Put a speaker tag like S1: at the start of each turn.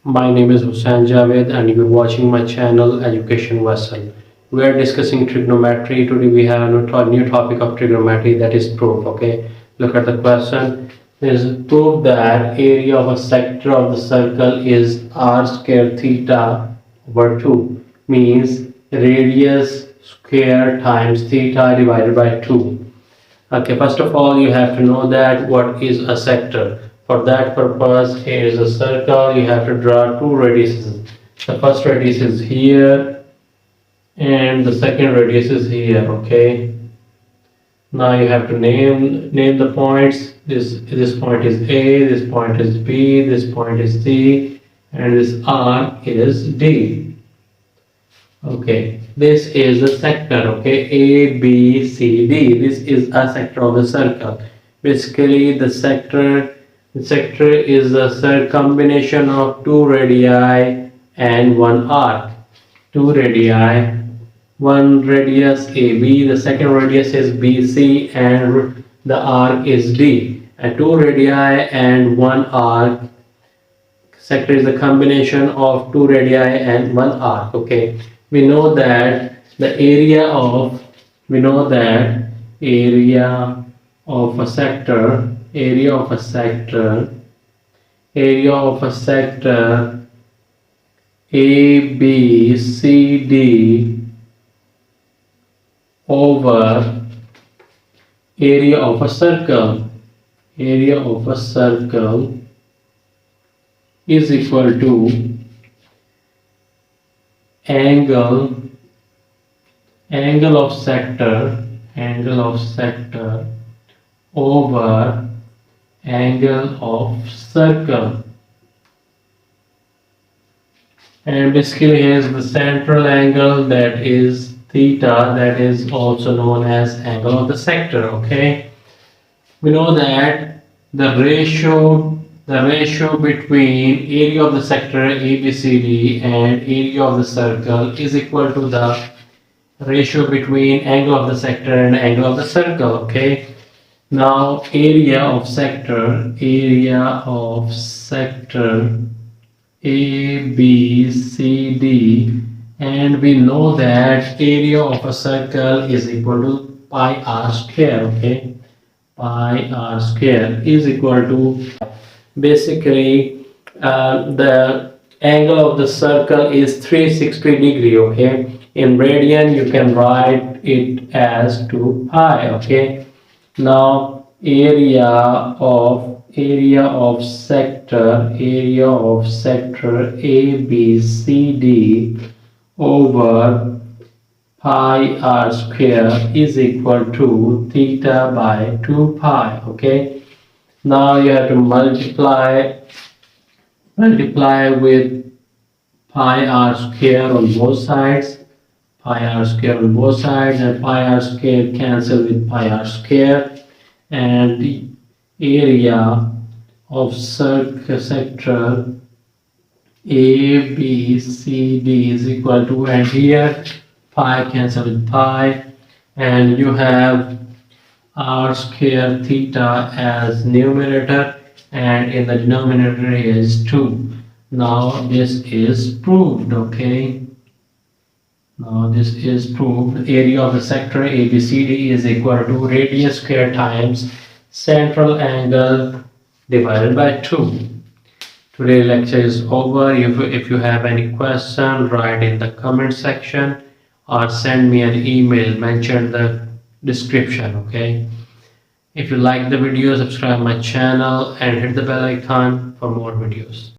S1: My name is Hussain Javed and you're watching my channel Education Vessel. We are discussing trigonometry. Today we have a new topic of trigonometry, that is proof. Okay, look at the question. Is prove that area of a sector of the circle is r square theta over 2, means radius square times theta divided by 2. Okay, first of all, you have to know that what is a sector. For that purpose, here is a circle. You have to draw two radiuses. The first radius is here, and the second radius is here. Okay. Now you have to name the points. This point is A. This point is B. This point is C, and this R is D. Okay, this is the sector. Okay, A, B, C, D. This is a sector of the circle. Basically, the sector is the combination of two radii and one arc. Two radii, one radius AB. The second radius is BC, and the arc is D. And two radii and one arc. Sector is the combination of two radii and one arc. Okay. We know that area of a sector A B C D over area of a circle is equal to angle of sector over angle of circle. And basically here is the central angle, that is theta, that is also known as angle of the sector. Okay, we know that the ratio between area of the sector ABCD and area of the circle is equal to the ratio between angle of the sector and angle of the circle. Okay, now area of sector ABCD, and we know that area of a circle is equal to pi r square. Okay, pi r square is equal to, basically the angle of the circle is 360 degree. Okay, in radian you can write it as 2 pi. Okay, now area of sector ABCD over pi r square is equal to theta by 2 pi. Okay, now you have to multiply with pi r square on both sides, and pi r square cancel with pi r square, and the area of sector ABCD is equal to, and here pi cancel with pi, and you have r square theta as numerator, and in the denominator is 2. Now this is proved. Okay, now this is proved. Area of the sector ABCD is equal to radius square times central angle divided by 2. Today's lecture is over. If you have any question, write in the comment section or send me an email, mention the description. Okay, if you like the video, subscribe my channel and hit the bell icon for more videos.